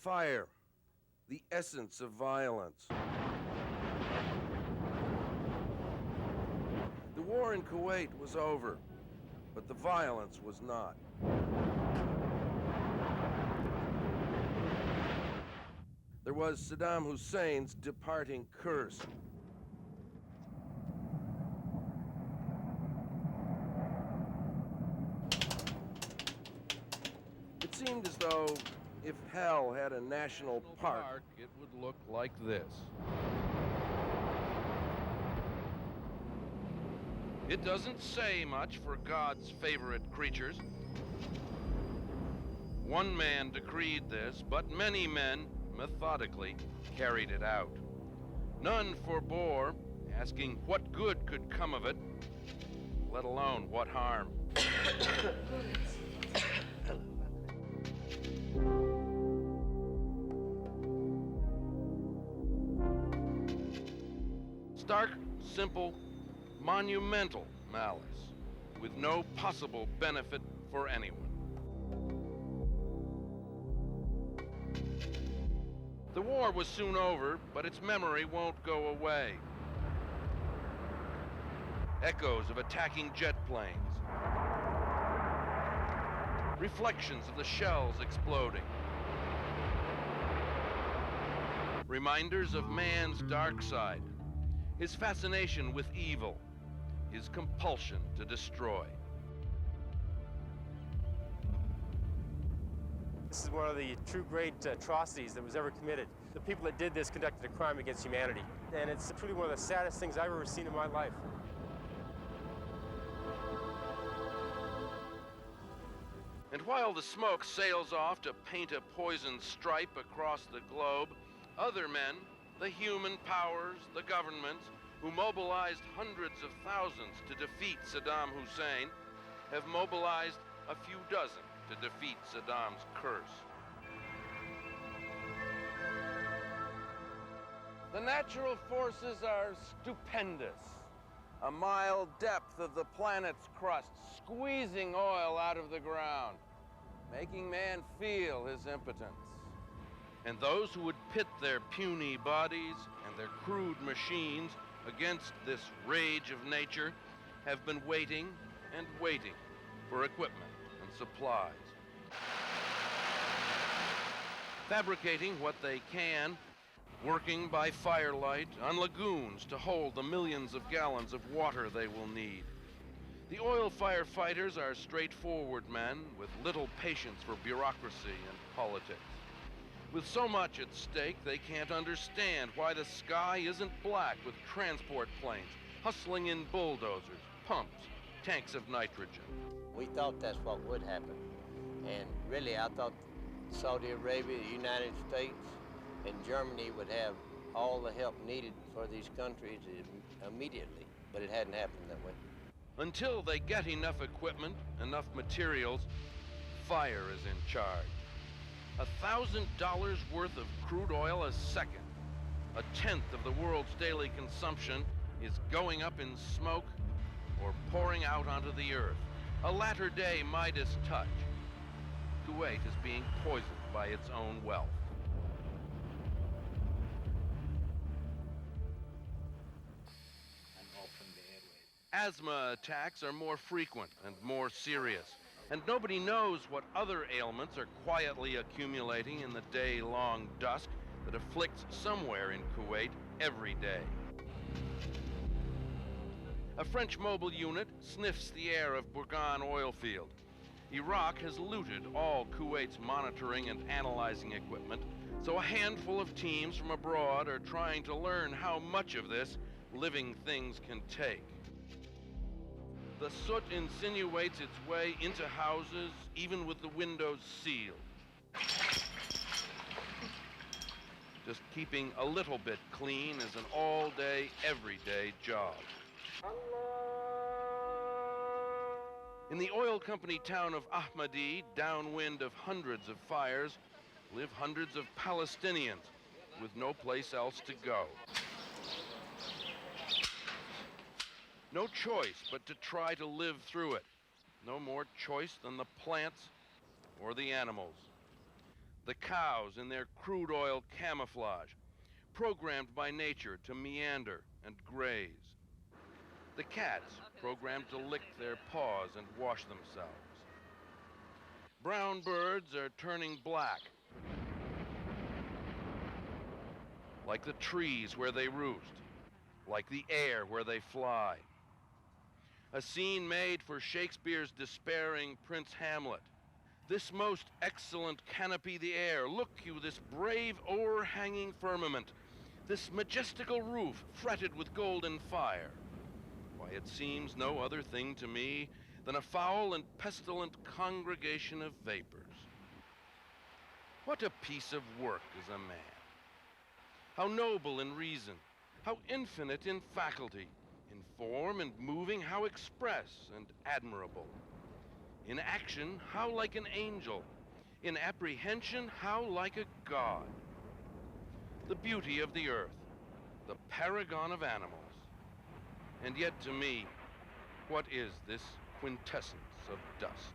Fire, the essence of violence. The war in Kuwait was over, but the violence was not. There was Saddam Hussein's departing curse. It seemed as though if hell had a national park, it would look like this. It doesn't say much for God's favorite creatures. One man decreed this, but many men methodically carried it out. None forbore asking what good could come of it, let alone what harm. Stark, simple, monumental malice, with no possible benefit for anyone. The war was soon over, but its memory won't go away. Echoes of attacking jet planes, reflections of the shells exploding, reminders of man's dark side, his fascination with evil, his compulsion to destroy. This is one of the true great atrocities that was ever committed. The people that did this conducted a crime against humanity. And it's truly one of the saddest things I've ever seen in my life. And while the smoke sails off to paint a poisoned stripe across the globe, other men, the human powers, the governments, who mobilized hundreds of thousands to defeat Saddam Hussein, have mobilized a few dozen to defeat Saddam's curse. The natural forces are stupendous. A mile depth of the planet's crust, squeezing oil out of the ground, making man feel his impotence. And those who would pit their puny bodies and their crude machines against this rage of nature have been waiting and waiting for equipment and supplies. Fabricating what they can, working by firelight on lagoons to hold the millions of gallons of water they will need. The oil firefighters are straightforward men with little patience for bureaucracy and politics. With so much at stake, they can't understand why the sky isn't black with transport planes hustling in bulldozers, pumps, tanks of nitrogen. We thought that's what would happen. And really, I thought Saudi Arabia, the United States, and Germany would have all the help needed for these countries immediately, but it hadn't happened that way. Until they get enough equipment, enough materials, fire is in charge. $1,000 worth of crude oil a second, a tenth of the world's daily consumption, is going up in smoke or pouring out onto the earth. A latter-day Midas touch. Kuwait is being poisoned by its own wealth. Asthma attacks are more frequent and more serious, and nobody knows what other ailments are quietly accumulating in the day-long dusk that afflicts somewhere in Kuwait every day. A French mobile unit sniffs the air of Bourgogne oil field. Iraq has looted all Kuwait's monitoring and analyzing equipment, so a handful of teams from abroad are trying to learn how much of this living things can take. The soot insinuates its way into houses, even with the windows sealed. Just keeping a little bit clean is an all-day, everyday job. In the oil company town of Ahmadi, downwind of hundreds of fires, live hundreds of Palestinians with no place else to go. No choice but to try to live through it. No more choice than the plants or the animals. The cows in their crude oil camouflage, programmed by nature to meander and graze. The cats, programmed to lick their paws and wash themselves. Brown birds are turning black, like the trees where they roost, like the air where they fly. A scene made for Shakespeare's despairing Prince Hamlet. This most excellent canopy the air, look you, this brave o'erhanging firmament, this majestical roof fretted with golden fire. Why, it seems no other thing to me than a foul and pestilent congregation of vapors. What a piece of work is a man! How noble in reason, how infinite in faculty, in form and moving, how express and admirable. In action, how like an angel. In apprehension, how like a god. The beauty of the earth, the paragon of animals. And yet to me, what is this quintessence of dust?